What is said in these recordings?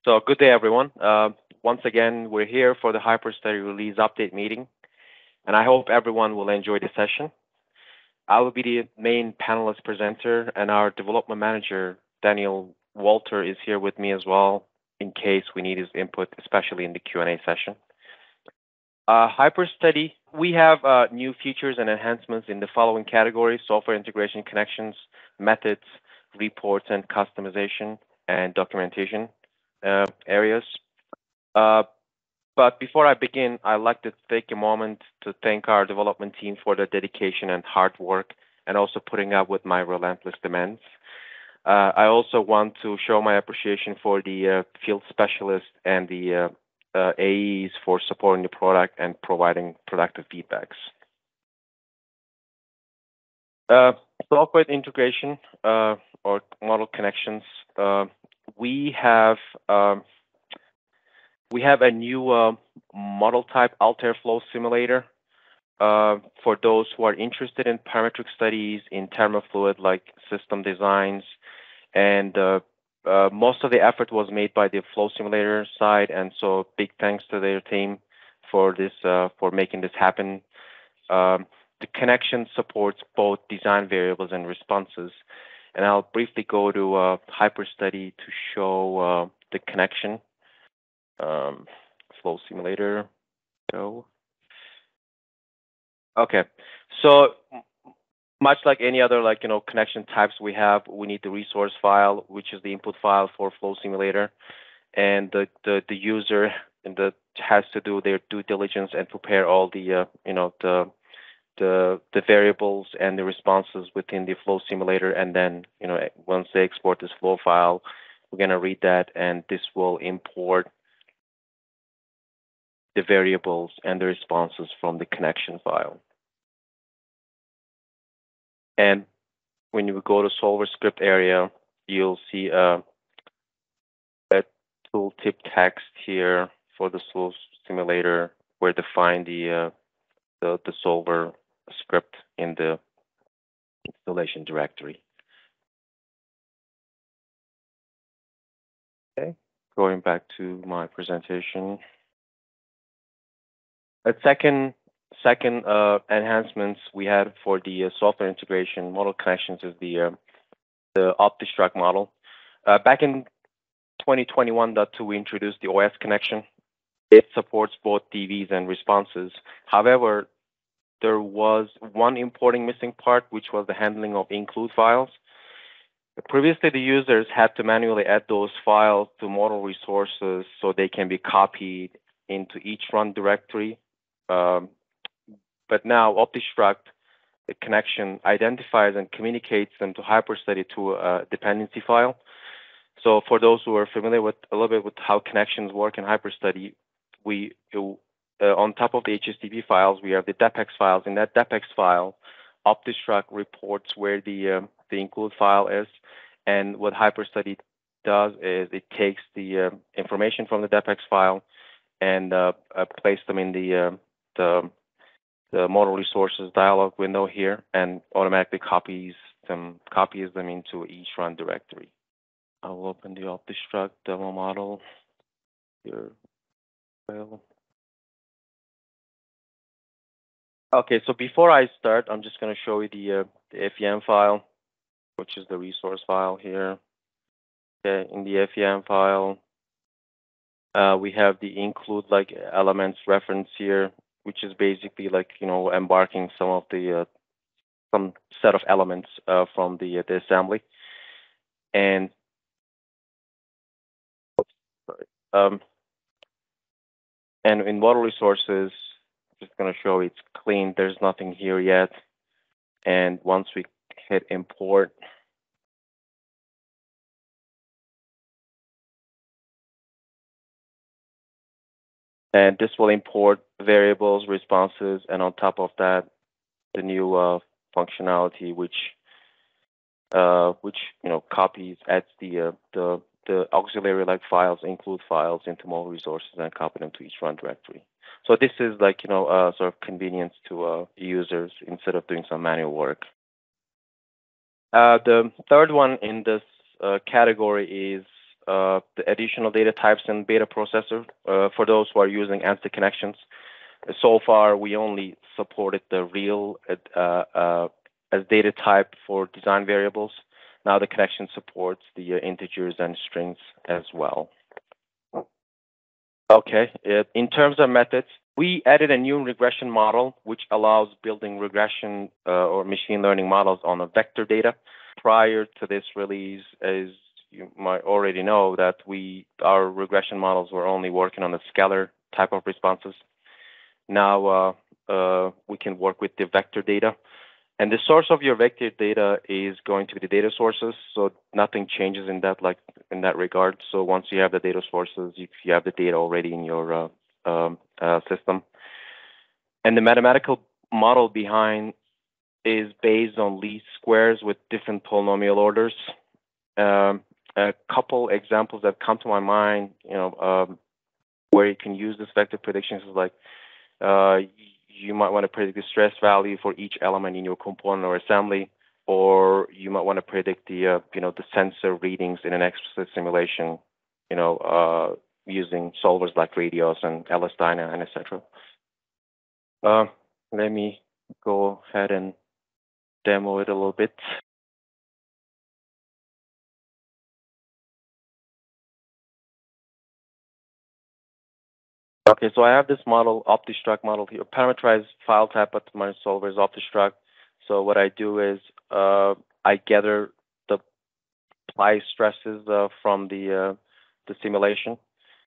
So good day, everyone. Once again, we're here for the HyperStudy release update meeting, and I hope everyone will enjoy the session. I will be the main panelist presenter, and our development manager, Daniel Walter, is here with me as well in case we need his input, especially in the Q&A session. HyperStudy, we have new features and enhancements in the following categories: software integration connections, methods, reports and customization, and documentation areas. But before I begin, I'd like to take a moment to thank our development team for their dedication and hard work, and also putting up with my relentless demands. I also want to show my appreciation for the field specialists and the AEs for supporting the product and providing productive feedbacks. Software integration or model connections. We have a new model type, Altair Flow Simulator, for those who are interested in parametric studies in thermofluid like system designs. And most of the effort was made by the Flow Simulator side, and so big thanks to their team for this, for making this happen. The connection supports both design variables and responses, and I'll briefly go to HyperStudy to show the connection. Flow Simulator, go. Okay, so much like any other connection types we have, we need the resource file, which is the input file for Flow Simulator, and the user has to do their due diligence and prepare all the the variables and the responses within the Flow Simulator, and then once they export this flow file, we're going to read that, and this will import the variables and the responses from the connection file. And when you go to solver script area, you'll see a tooltip text here for the Flow Simulator where to find the solver script in the installation directory. Okay, going back to my presentation. A second enhancements we had for the software integration model connections is the OptiStruct model. Back in 2021.2, we introduced the OS connection. It supports both DVs and responses. However, there was one important missing part, which was the handling of include files. Previously, the users had to manually add those files to model resources so they can be copied into each run directory. But now OptiStruct, the connection, identifies and communicates them to HyperStudy to a dependency file. So for those who are familiar with a little bit with how connections work in HyperStudy, on top of the HSTP files, we have the depex files. In that depex file, OptiStruct reports where the include file is, and what HyperStudy does is it takes the information from the depex file and place them in the model resources dialog window here, and automatically copies them into each run directory. I'll open the OptiStruct demo model here. Okay, so before I start, I'm just going to show you the FEM file, which is the resource file here. Okay, in the FEM file, we have the include elements reference here, which is basically embarking some of the some set of elements from the assembly. And and in model resources, just going to show it's clean. There's nothing here yet. And once we hit import, and this will import variables, responses, and on top of that, the new functionality, which copies, adds the auxiliary files, include files into model resources, and copy them to each run directory. So this is sort of convenience to users instead of doing some manual work. The third one in this category is the additional data types in beta processor for those who are using ANSI connections. So far, we only supported the real as data type for design variables. Now the connection supports the integers and strings as well. Okay, in terms of methods, we added a new regression model which allows building regression or machine learning models on a vector data. Prior to this release, as you might already know, that our regression models were only working on the scalar type of responses. Now we can work with the vector data. And the source of your vector data is going to be the data sources, so nothing changes in that regard. So once you have the data sources, you have the data already in your system. And the mathematical model behind is based on least squares with different polynomial orders. A couple examples that come to my mind, where you can use this vector predictions is like you might want to predict the stress value for each element in your component or assembly, or you might want to predict the the sensor readings in an explicit simulation, using solvers like Radios and LS-DYNA and etc. Let me go ahead and demo it a little bit. Okay, so I have this model, OptiStruct model here, parameterized file type, but my solver is OptiStruct. So what I do is I gather the ply stresses from the simulation.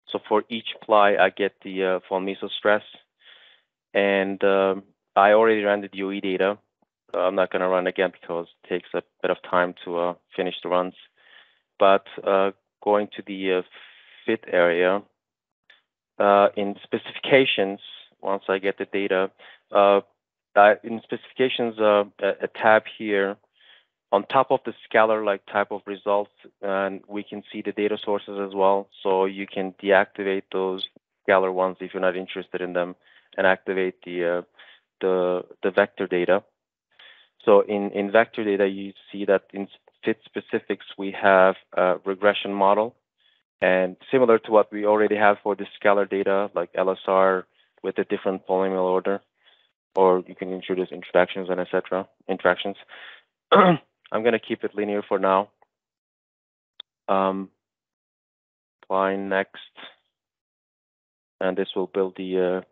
So for each ply, I get the von Mises stress, and I already ran the DOE data. I'm not going to run again because it takes a bit of time to finish the runs. But going to the fit area, in specifications, once I get the data, in specifications, a tab here on top of the scalar like type of results, and we can see the data sources as well. So you can deactivate those scalar ones if you're not interested in them, and activate the vector data. So in vector data, you see that in fit specifics we have a regression model. And similar to what we already have for the scalar data, like LSR with a different polynomial order, or you can introduce interactions and etc. Interactions. I'm going to keep it linear for now. Apply next, and this will build the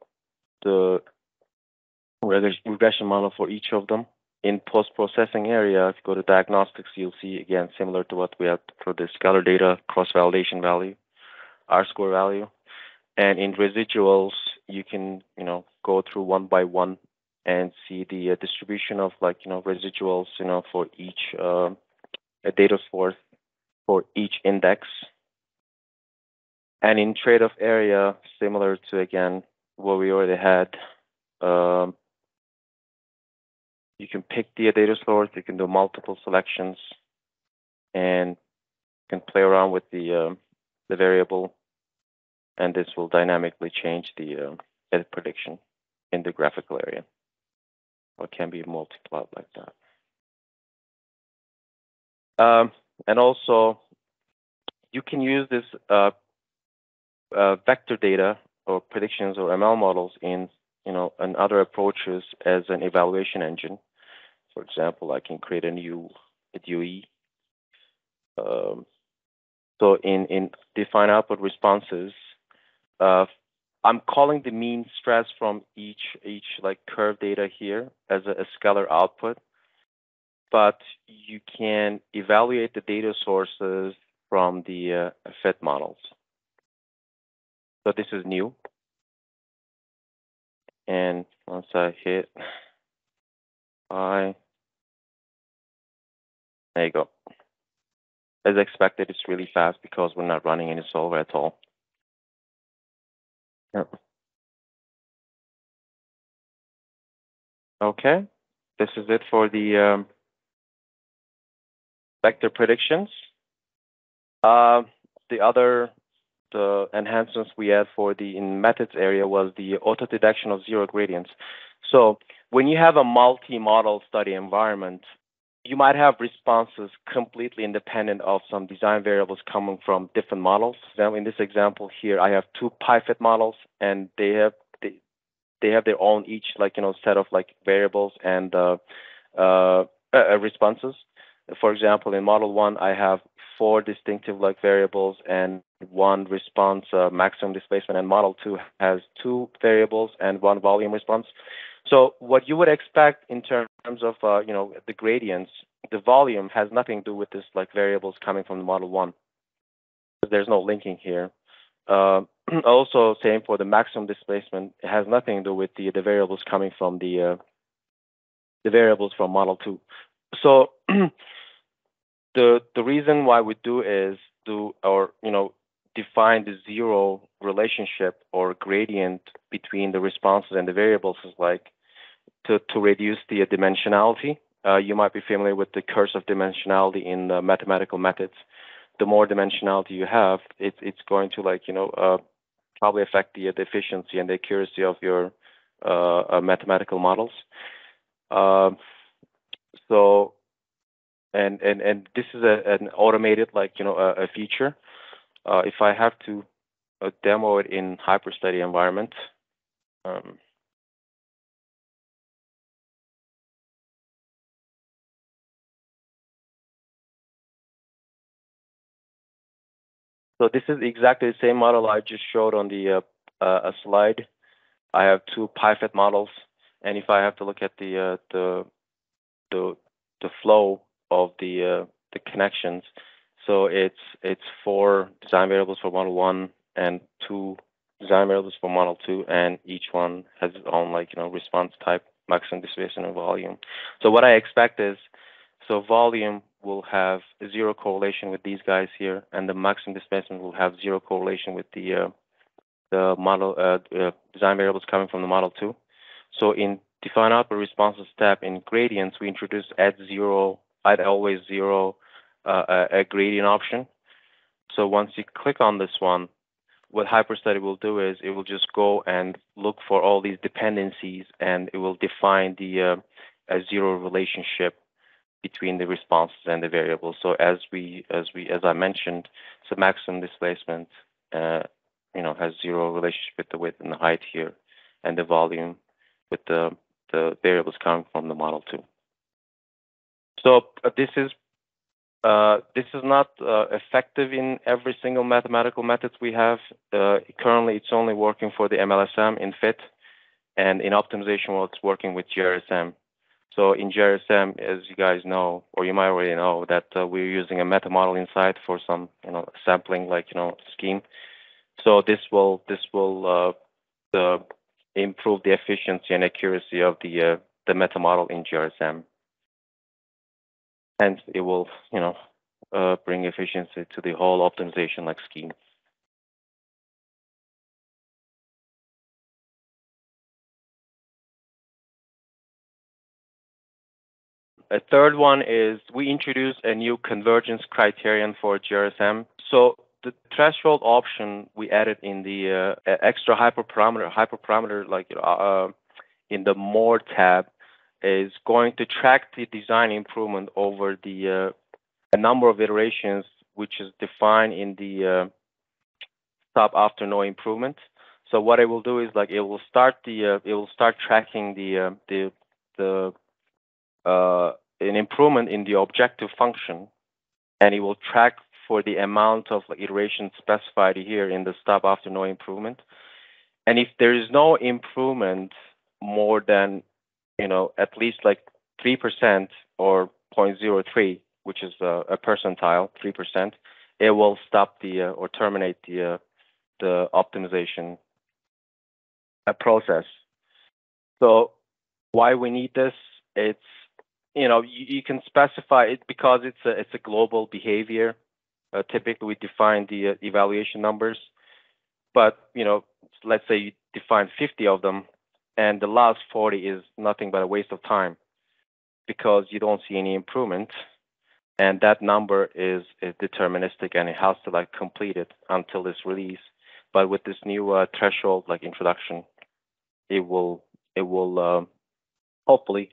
regression model for each of them. In post-processing area, if you go to diagnostics, you'll see, again, similar to what we have for the scalar data, cross-validation value, R-score value. And in residuals, you can, go through one by one and see the distribution of, residuals, for each data source, for each index. And in trade-off area, similar to, again, what we already had, you can pick the data source, you can do multiple selections, and you can play around with the variable, and this will dynamically change the edit prediction in the graphical area. Or it can be multiplied like that. And also, you can use this vector data or predictions or ML models in and other approaches as an evaluation engine. For example, I can create a new DOE. So in define output responses, I'm calling the mean stress from each curve data here as a scalar output, but you can evaluate the data sources from the fit models. So this is new. And once I hit I, there you go. As expected, it's really fast because we're not running any solver at all. Yep. Okay, this is it for the vector predictions. The enhancements we had for the in methods area was the auto detection of zero gradients. So when you have a multi-model study environment, you might have responses completely independent of some design variables coming from different models. Now, in this example here, I have two PyFit models, and they have their own each set of variables and responses. For example, in model one, I have four distinctive variables and one response maximum displacement, and model two has two variables and one volume response. So what you would expect in terms of the gradients, the volume has nothing to do with this variables coming from the model one. There's no linking here. Also, same for the maximum displacement. It has nothing to do with the variables coming from the variables from model two. So the reason why we do is define the zero relationship or gradient between the responses and the variables is to reduce the dimensionality. You might be familiar with the curse of dimensionality in mathematical methods. The more dimensionality you have, it's going to probably affect the efficiency and the accuracy of your mathematical models. So and this is an automated a feature. If I have to demo it in HyperStudy environment. So this is exactly the same model I just showed on the a slide. I have two PyFit models, and if I have to look at the flow of the connections, so it's four design variables for model one and two design variables for model two, and each one has its own response type, maximum displacement, and volume. So what I expect is, so volume will have zero correlation with these guys here, and the maximum displacement will have zero correlation with the model design variables coming from the model two. So in define output responses tab in gradients, we introduced add always zero a gradient option. So once you click on this one, what HyperStudy will do is it will just go and look for all these dependencies, and it will define the a zero relationship between the responses and the variables. So as I mentioned, so maximum displacement has zero relationship with the width and the height here, and the volume with the variables coming from the model two. So this is not effective in every single mathematical methods we have. Currently, it's only working for the MLSM in FIT, and in optimization, well, it's working with GRSM. So in GRSM, as you guys know, or you might already know, that we're using a meta model inside for some sampling scheme. So this will improve the efficiency and accuracy of the meta model in GRSM. Hence, it will bring efficiency to the whole optimization scheme. A third one is we introduced a new convergence criterion for GRSM. So the threshold option we added in the extra hyperparameter in the more tab is going to track the design improvement over the a number of iterations, which is defined in the stop after no improvement. So what it will do is it will start tracking an improvement in the objective function, and it will track for the amount of iterations specified here in the stop after no improvement. And if there is no improvement more than at least 3% or 0.03, which is a percentile, 3%, it will stop or terminate the optimization process. So why we need this? It's you can specify it because it's a global behavior. Typically, we define the evaluation numbers, but let's say you define 50 of them, and the last 40 is nothing but a waste of time because you don't see any improvement, and that number is deterministic, and it has to complete it until it's released. But with this new threshold introduction, it will hopefully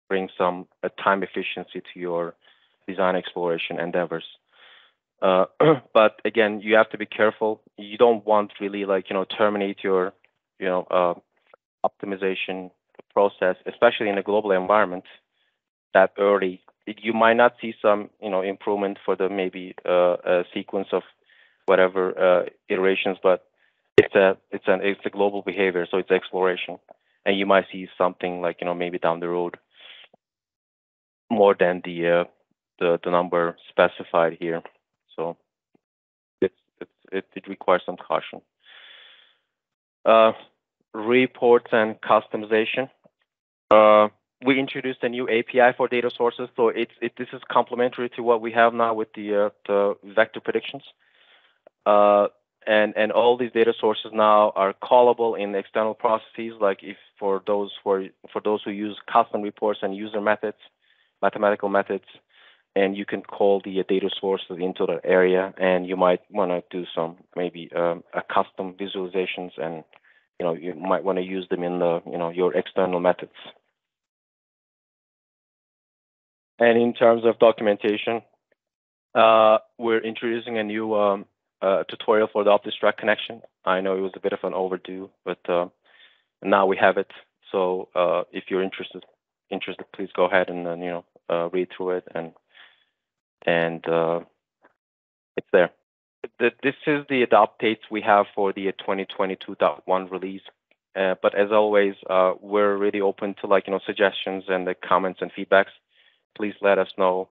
bring some time efficiency to your design exploration endeavors. But again, you have to be careful. You don't want really like terminate your optimization process, especially in a global environment that early. You might not see some improvement for the maybe a sequence of whatever iterations, but it's a global behavior, so it's exploration, and you might see something like maybe down the road more than the number specified here. So it requires some caution. Reports and customization. We introduced a new API for data sources, so this is complementary to what we have now with the vector predictions. And all these data sources now are callable in external processes, like if for those who use custom reports and user methods, mathematical methods, and you can call the data sources into the area, and you might want to do some maybe a custom visualizations, and you might want to use them in the your external methods. And in terms of documentation, we're introducing a new tutorial for the OptiStruct connection. I know it was a bit of an overdue, but now we have it. So if you're interested, please go ahead and read through it, and it's there. This is the updates we have for the 2022.1 release. But as always, we're really open to suggestions and the comments and feedbacks. Please let us know